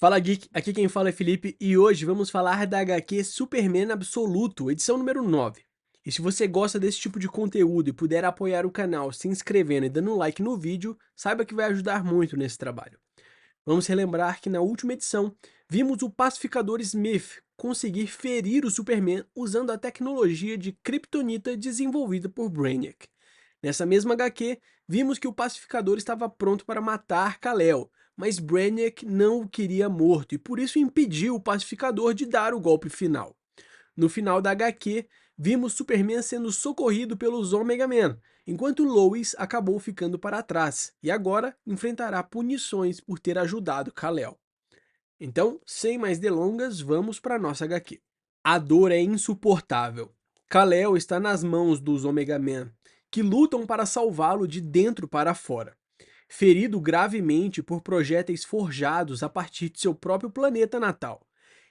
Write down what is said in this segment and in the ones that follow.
Fala Geek, aqui quem fala é Felipe e hoje vamos falar da HQ Superman Absoluto, edição número 9. E se você gosta desse tipo de conteúdo e puder apoiar o canal se inscrevendo e dando um like no vídeo, saiba que vai ajudar muito nesse trabalho. Vamos relembrar que na última edição, vimos o pacificador Smith conseguir ferir o Superman usando a tecnologia de Kryptonita desenvolvida por Brainiac. Nessa mesma HQ, vimos que o pacificador estava pronto para matar Kal-El, mas Brainiac não o queria morto e por isso impediu o pacificador de dar o golpe final. No final da HQ, vimos Superman sendo socorrido pelos Omega Men, enquanto Lois acabou ficando para trás e agora enfrentará punições por ter ajudado Kal-El. Então, sem mais delongas, vamos para nossa HQ. A dor é insuportável. Kal-El está nas mãos dos Omega Men, que lutam para salvá-lo de dentro para fora. Ferido gravemente por projéteis forjados a partir de seu próprio planeta natal.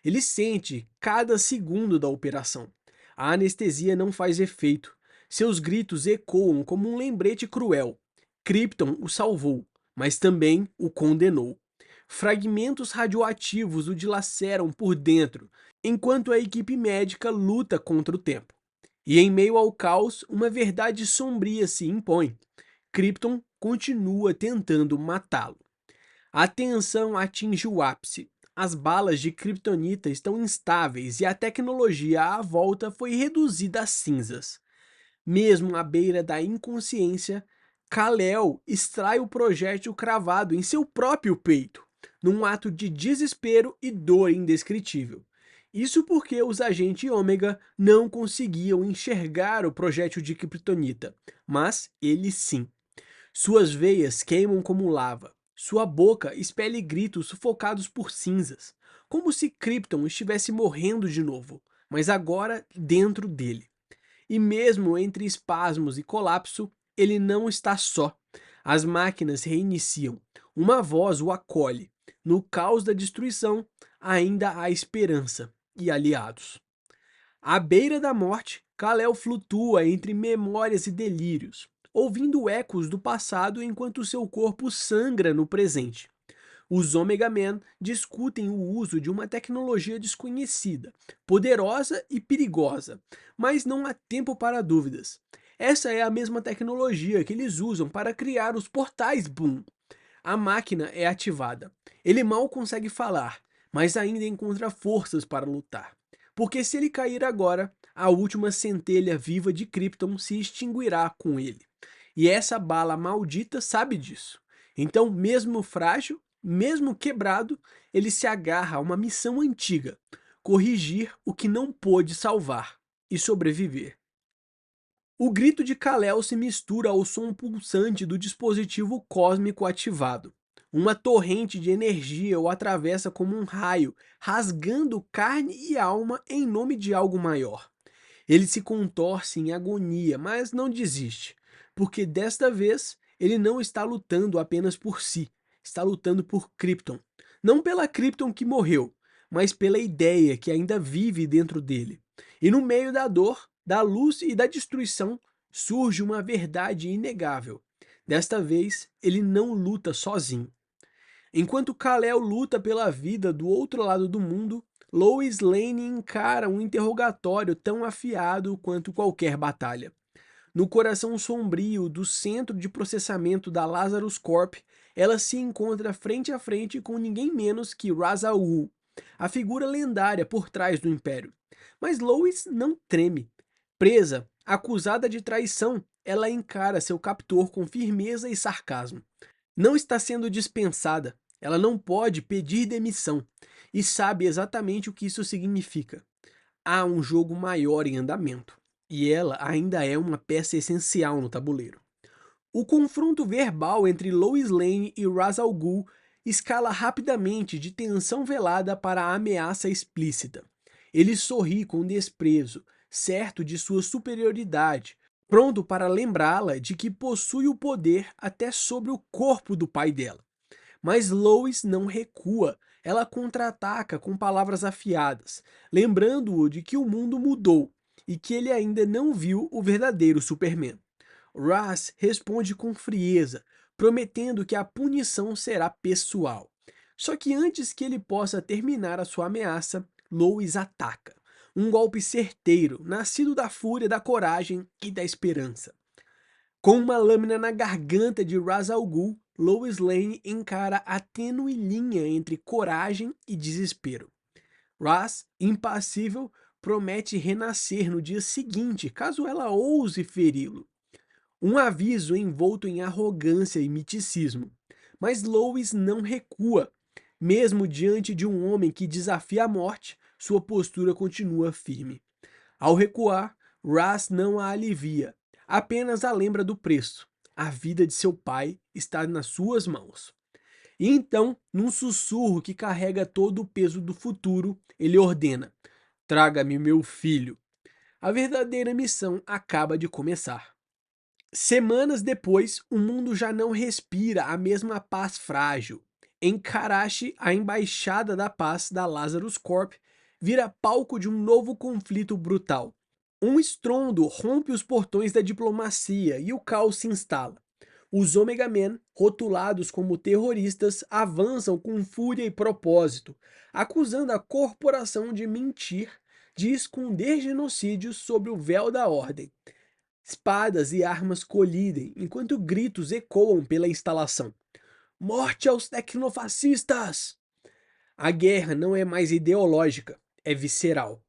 Ele sente cada segundo da operação. A anestesia não faz efeito. Seus gritos ecoam como um lembrete cruel. Krypton o salvou, mas também o condenou. Fragmentos radioativos o dilaceram por dentro, enquanto a equipe médica luta contra o tempo. E em meio ao caos, uma verdade sombria se impõe. Krypton continua tentando matá-lo. A tensão atinge o ápice. As balas de kryptonita estão instáveis e a tecnologia à volta foi reduzida a cinzas. Mesmo à beira da inconsciência, Kal-El extrai o projétil cravado em seu próprio peito, num ato de desespero e dor indescritível. Isso porque os agentes Ômega não conseguiam enxergar o projétil de kryptonita, mas ele sim. Suas veias queimam como lava. Sua boca expele gritos sufocados por cinzas, como se Krypton estivesse morrendo de novo, mas agora dentro dele. E mesmo entre espasmos e colapso, ele não está só. As máquinas reiniciam. Uma voz o acolhe. No caos da destruição, ainda há esperança e aliados. À beira da morte, Kal-El flutua entre memórias e delírios, ouvindo ecos do passado enquanto seu corpo sangra no presente. Os Omega Men discutem o uso de uma tecnologia desconhecida, poderosa e perigosa, mas não há tempo para dúvidas. Essa é a mesma tecnologia que eles usam para criar os portais Boom. A máquina é ativada. Ele mal consegue falar, mas ainda encontra forças para lutar. Porque se ele cair agora, a última centelha viva de Krypton se extinguirá com ele. E essa bala maldita sabe disso. Então, mesmo frágil, mesmo quebrado, ele se agarra a uma missão antiga: corrigir o que não pôde salvar e sobreviver. O grito de Kal-El se mistura ao som pulsante do dispositivo cósmico ativado. Uma torrente de energia o atravessa como um raio, rasgando carne e alma em nome de algo maior. Ele se contorce em agonia, mas não desiste, porque desta vez ele não está lutando apenas por si, está lutando por Krypton. Não pela Krypton que morreu, mas pela ideia que ainda vive dentro dele. E no meio da dor, da luz e da destruição, surge uma verdade inegável. Desta vez, ele não luta sozinho. Enquanto Kal-El luta pela vida do outro lado do mundo, Lois Lane encara um interrogatório tão afiado quanto qualquer batalha. No coração sombrio do centro de processamento da Lazarus Corp, ela se encontra frente a frente com ninguém menos que Ra's al Ghul, a figura lendária por trás do Império. Mas Lois não treme. Presa, acusada de traição, ela encara seu captor com firmeza e sarcasmo. Não está sendo dispensada, ela não pode pedir demissão, e sabe exatamente o que isso significa. Há um jogo maior em andamento, e ela ainda é uma peça essencial no tabuleiro. O confronto verbal entre Lois Lane e Ra's al Ghul escala rapidamente de tensão velada para ameaça explícita. Ele sorri com desprezo, certo de sua superioridade, pronto para lembrá-la de que possui o poder até sobre o corpo do pai dela. Mas Lois não recua, ela contra-ataca com palavras afiadas, lembrando-o de que o mundo mudou e que ele ainda não viu o verdadeiro Superman. Ra's responde com frieza, prometendo que a punição será pessoal. Só que antes que ele possa terminar a sua ameaça, Lois ataca. Um golpe certeiro, nascido da fúria, da coragem e da esperança. Com uma lâmina na garganta de Ra's al Ghul, Lois Lane encara a tênue linha entre coragem e desespero. Ra's, impassível, promete renascer no dia seguinte, caso ela ouse feri-lo. Um aviso envolto em arrogância e miticismo. Mas Lois não recua. Mesmo diante de um homem que desafia a morte, sua postura continua firme. Ao recuar, Ras não a alivia, apenas a lembra do preço. A vida de seu pai está nas suas mãos. E então, num sussurro que carrega todo o peso do futuro, ele ordena: traga-me meu filho. A verdadeira missão acaba de começar. Semanas depois, o mundo já não respira a mesma paz frágil. Em Karachi, a embaixada da paz da Lazarus Corp vira palco de um novo conflito brutal. Um estrondo rompe os portões da diplomacia e o caos se instala. Os Omega Men, rotulados como terroristas, avançam com fúria e propósito, acusando a corporação de mentir, de esconder genocídios sob o véu da ordem. Espadas e armas colidem, enquanto gritos ecoam pela instalação. Morte aos tecnofascistas! A guerra não é mais ideológica, é visceral.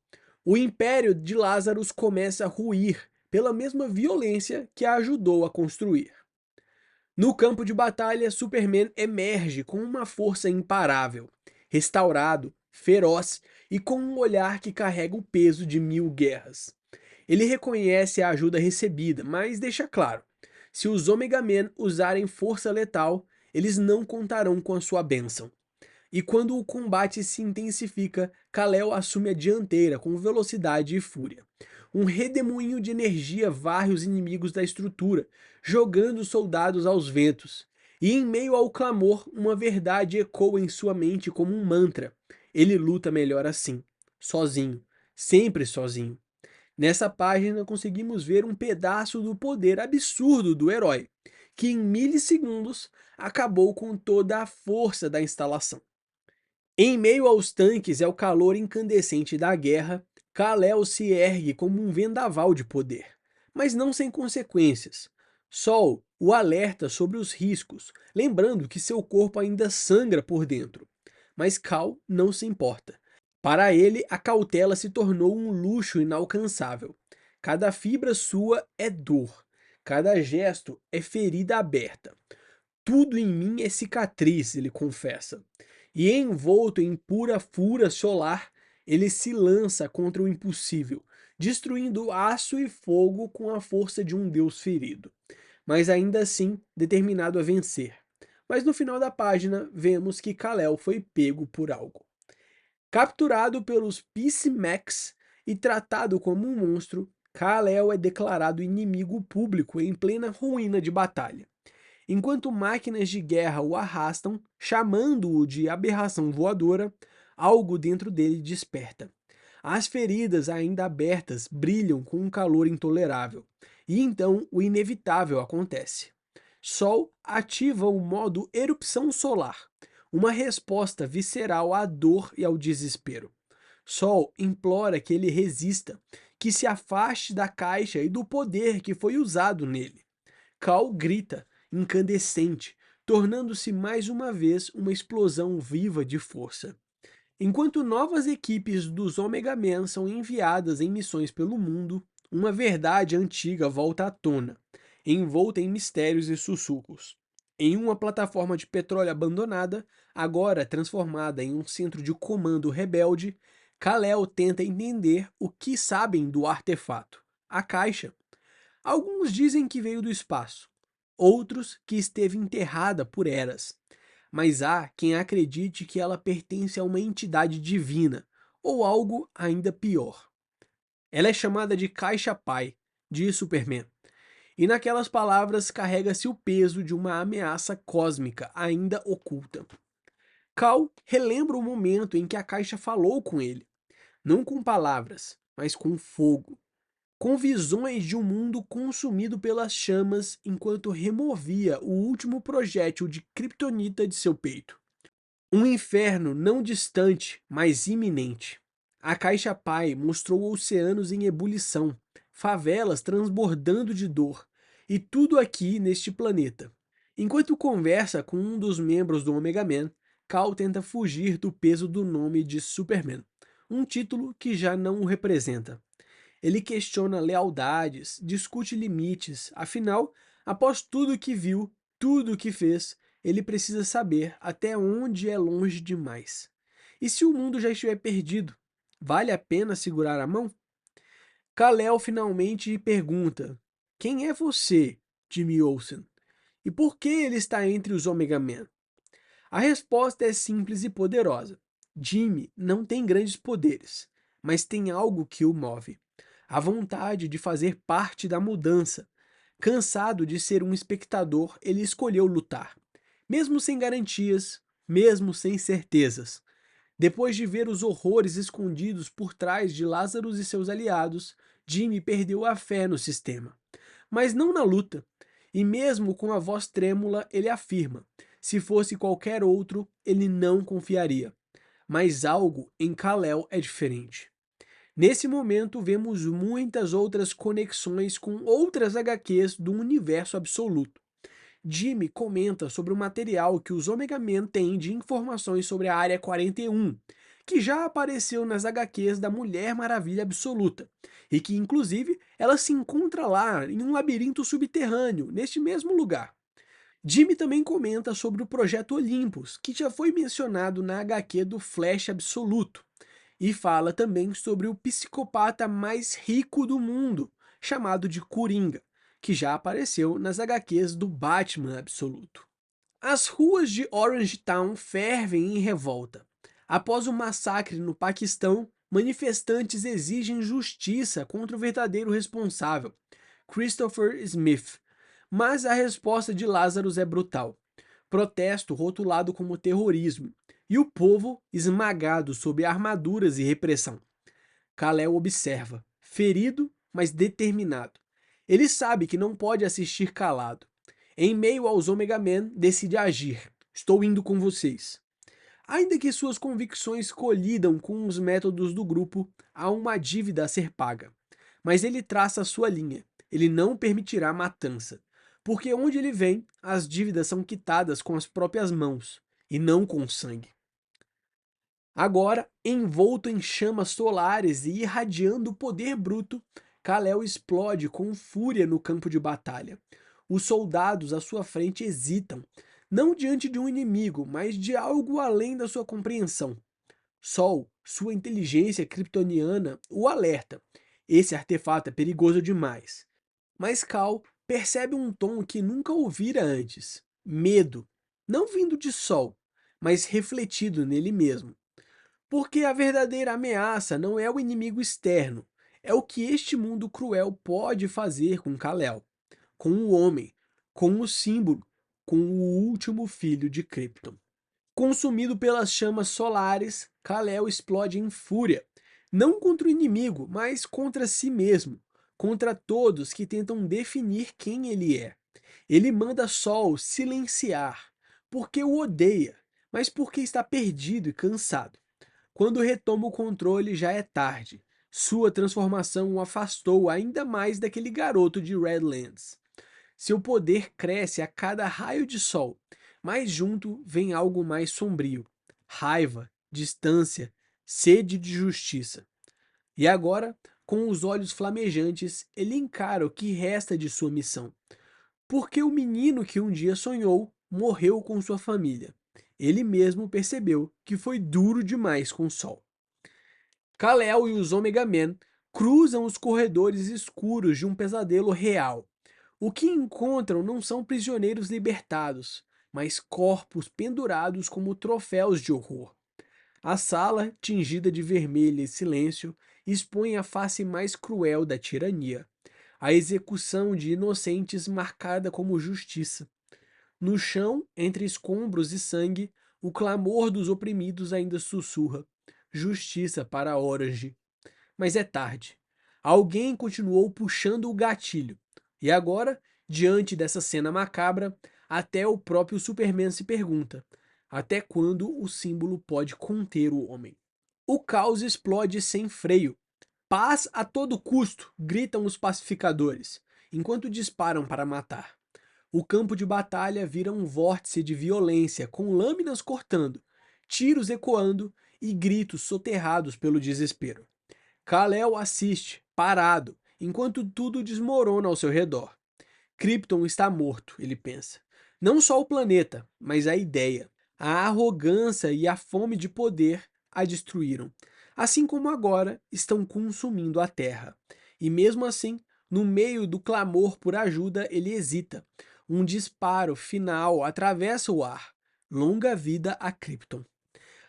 O império de Lazarus começa a ruir pela mesma violência que a ajudou a construir. No campo de batalha, Superman emerge com uma força imparável, restaurado, feroz e com um olhar que carrega o peso de 1000 guerras. Ele reconhece a ajuda recebida, mas deixa claro: se os Omega Men usarem força letal, eles não contarão com a sua bênção. E quando o combate se intensifica, Kal-El assume a dianteira com velocidade e fúria. Um redemoinho de energia varre os inimigos da estrutura, jogando os soldados aos ventos. E em meio ao clamor, uma verdade ecoa em sua mente como um mantra. Ele luta melhor assim, sozinho, sempre sozinho. Nessa página conseguimos ver um pedaço do poder absurdo do herói, que em milissegundos acabou com toda a força da instalação. Em meio aos tanques e ao calor incandescente da guerra, Kal-El se ergue como um vendaval de poder, mas não sem consequências. Sol o alerta sobre os riscos, lembrando que seu corpo ainda sangra por dentro. Mas Kal não se importa. Para ele, a cautela se tornou um luxo inalcançável. Cada fibra sua é dor, cada gesto é ferida aberta. Tudo em mim é cicatriz, ele confessa. E envolto em pura fúria solar, ele se lança contra o impossível, destruindo aço e fogo com a força de um deus ferido, mas ainda assim determinado a vencer. Mas no final da página, vemos que Kal-El foi pego por algo. Capturado pelos Peacemax e tratado como um monstro, Kal-El é declarado inimigo público em plena ruína de batalha. Enquanto máquinas de guerra o arrastam, chamando-o de aberração voadora, algo dentro dele desperta. As feridas ainda abertas brilham com um calor intolerável, e então o inevitável acontece. Sol ativa o modo erupção solar, uma resposta visceral à dor e ao desespero. Sol implora que ele resista, que se afaste da caixa e do poder que foi usado nele. Kal grita, incandescente, tornando-se mais uma vez uma explosão viva de força. Enquanto novas equipes dos Omega Men são enviadas em missões pelo mundo, uma verdade antiga volta à tona, envolta em mistérios e sussurros. Em uma plataforma de petróleo abandonada, agora transformada em um centro de comando rebelde, Kal-El tenta entender o que sabem do artefato, a caixa. Alguns dizem que veio do espaço, outros que esteve enterrada por eras, mas há quem acredite que ela pertence a uma entidade divina, ou algo ainda pior. Ela é chamada de Caixa Pai, diz Superman, e naquelas palavras carrega-se o peso de uma ameaça cósmica ainda oculta. Kal relembra o momento em que a caixa falou com ele, não com palavras, mas com fogo, com visões de um mundo consumido pelas chamas enquanto removia o último projétil de kryptonita de seu peito. Um inferno não distante, mas iminente. A Caixa-Pai mostrou oceanos em ebulição, favelas transbordando de dor, e tudo aqui neste planeta. Enquanto conversa com um dos membros do Omega Man, Kal tenta fugir do peso do nome de Superman, um título que já não o representa. Ele questiona lealdades, discute limites, afinal, após tudo que viu, tudo que fez, ele precisa saber até onde é longe demais. E se o mundo já estiver perdido, vale a pena segurar a mão? Kal-El finalmente pergunta: quem é você, Jimmy Olsen? E por que ele está entre os Omega Men? A resposta é simples e poderosa. Jimmy não tem grandes poderes, mas tem algo que o move. A vontade de fazer parte da mudança. Cansado de ser um espectador, ele escolheu lutar. Mesmo sem garantias, mesmo sem certezas. Depois de ver os horrores escondidos por trás de Lazarus e seus aliados, Jimmy perdeu a fé no sistema. Mas não na luta. E mesmo com a voz trêmula, ele afirma: se fosse qualquer outro, ele não confiaria. Mas algo em Kal-El é diferente. Nesse momento, vemos muitas outras conexões com outras HQs do universo absoluto. Jimmy comenta sobre o material que os Omega Men têm de informações sobre a Área 41, que já apareceu nas HQs da Mulher Maravilha Absoluta, e que inclusive ela se encontra lá em um labirinto subterrâneo, neste mesmo lugar. Jimmy também comenta sobre o Projeto Olympus, que já foi mencionado na HQ do Flash Absoluto, e fala também sobre o psicopata mais rico do mundo, chamado de Coringa, que já apareceu nas HQs do Batman Absoluto. As ruas de Orange Town fervem em revolta. Após o massacre no Paquistão, manifestantes exigem justiça contra o verdadeiro responsável, Christopher Smith. Mas a resposta de Lazarus é brutal. Protesto rotulado como terrorismo, e o povo esmagado sob armaduras e repressão. Kal-El observa, ferido, mas determinado. Ele sabe que não pode assistir calado. Em meio aos Omega Men, decide agir. Estou indo com vocês. Ainda que suas convicções colidam com os métodos do grupo, há uma dívida a ser paga. Mas ele traça a sua linha. Ele não permitirá matança. Porque onde ele vem, as dívidas são quitadas com as próprias mãos, e não com sangue. Agora, envolto em chamas solares e irradiando poder bruto, Kal-El explode com fúria no campo de batalha. Os soldados à sua frente hesitam, não diante de um inimigo, mas de algo além da sua compreensão. Sol, sua inteligência kryptoniana, o alerta. Esse artefato é perigoso demais. Mas Kal percebe um tom que nunca ouvira antes: medo, não vindo de Sol, mas refletido nele mesmo. Porque a verdadeira ameaça não é o inimigo externo, é o que este mundo cruel pode fazer com Kal-El, com o homem, com o símbolo, com o último filho de Krypton. Consumido pelas chamas solares, Kal-El explode em fúria, não contra o inimigo, mas contra si mesmo, contra todos que tentam definir quem ele é. Ele manda Sol silenciar, porque o odeia, mas porque está perdido e cansado. Quando retoma o controle, já é tarde. Sua transformação o afastou ainda mais daquele garoto de Redlands. Seu poder cresce a cada raio de sol, mas junto vem algo mais sombrio: raiva, distância, sede de justiça. E agora, com os olhos flamejantes, ele encara o que resta de sua missão. Porque o menino que um dia sonhou morreu com sua família. Ele mesmo percebeu que foi duro demais com o sol. Kal-El e os Omega Men cruzam os corredores escuros de um pesadelo real. O que encontram não são prisioneiros libertados, mas corpos pendurados como troféus de horror. A sala, tingida de vermelho e silêncio, expõe a face mais cruel da tirania. A execução de inocentes marcada como justiça. No chão, entre escombros e sangue, o clamor dos oprimidos ainda sussurra: justiça para Orange. Mas é tarde. Alguém continuou puxando o gatilho. E agora, diante dessa cena macabra, até o próprio Superman se pergunta: Até quando o símbolo pode conter o homem? O caos explode sem freio. Paz a todo custo, gritam os pacificadores, enquanto disparam para matar. O campo de batalha vira um vórtice de violência, com lâminas cortando, tiros ecoando e gritos soterrados pelo desespero. Kal-El assiste, parado, enquanto tudo desmorona ao seu redor. Krypton está morto, ele pensa. Não só o planeta, mas a ideia. A arrogância e a fome de poder a destruíram, assim como agora estão consumindo a Terra. E mesmo assim, no meio do clamor por ajuda, ele hesita. Um disparo final atravessa o ar. Longa vida a Krypton.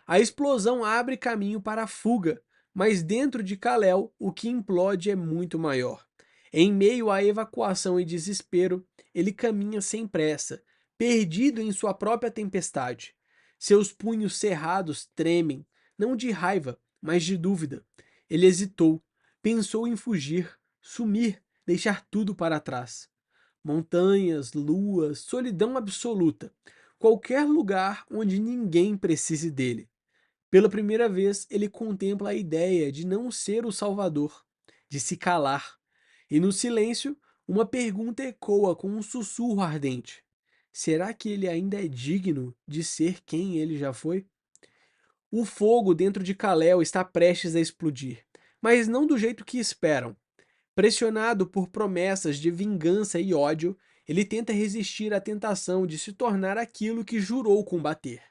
A explosão abre caminho para a fuga, mas dentro de Kal-El o que implode é muito maior. Em meio à evacuação e desespero, ele caminha sem pressa, perdido em sua própria tempestade. Seus punhos cerrados tremem, não de raiva, mas de dúvida. Ele hesitou, pensou em fugir, sumir, deixar tudo para trás. Montanhas, luas, solidão absoluta. Qualquer lugar onde ninguém precise dele. Pela primeira vez, ele contempla a ideia de não ser o salvador, de se calar. E no silêncio, uma pergunta ecoa com um sussurro ardente. Será que ele ainda é digno de ser quem ele já foi? O fogo dentro de Kal-El está prestes a explodir, mas não do jeito que esperam. Pressionado por promessas de vingança e ódio, ele tenta resistir à tentação de se tornar aquilo que jurou combater.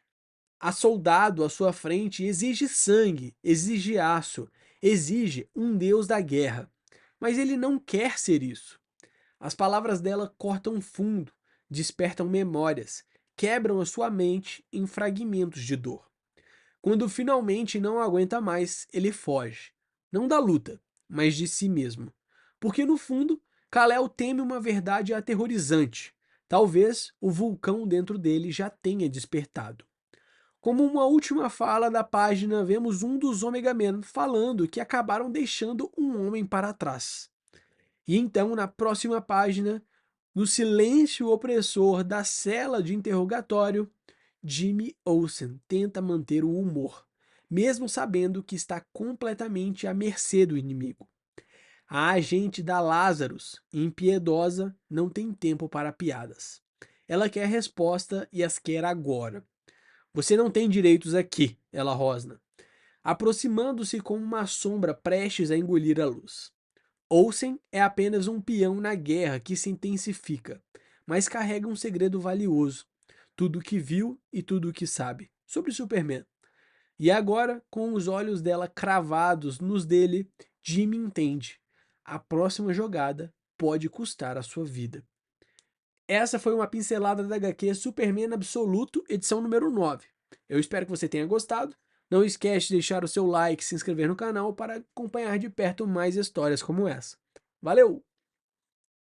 A soldado à sua frente exige sangue, exige aço, exige um deus da guerra. Mas ele não quer ser isso. As palavras dela cortam fundo, despertam memórias, quebram a sua mente em fragmentos de dor. Quando finalmente não aguenta mais, ele foge. Não da luta, mas de si mesmo. Porque no fundo, Kal-El teme uma verdade aterrorizante. Talvez o vulcão dentro dele já tenha despertado. Como uma última fala da página, vemos um dos Omega Men falando que acabaram deixando um homem para trás. E então, na próxima página, no silêncio opressor da cela de interrogatório, Jimmy Olsen tenta manter o humor, mesmo sabendo que está completamente à mercê do inimigo. A agente da Lazarus, impiedosa, não tem tempo para piadas. Ela quer resposta e as quer agora. Você não tem direitos aqui, ela rosna, aproximando-se como uma sombra prestes a engolir a luz. Olsen é apenas um peão na guerra que se intensifica, mas carrega um segredo valioso, tudo o que viu e tudo o que sabe, sobre Superman. E agora, com os olhos dela cravados nos dele, Jimmy entende. A próxima jogada pode custar a sua vida. Essa foi uma pincelada da HQ Superman Absoluto, edição número 9. Eu espero que você tenha gostado. Não esquece de deixar o seu like e se inscrever no canal para acompanhar de perto mais histórias como essa. Valeu!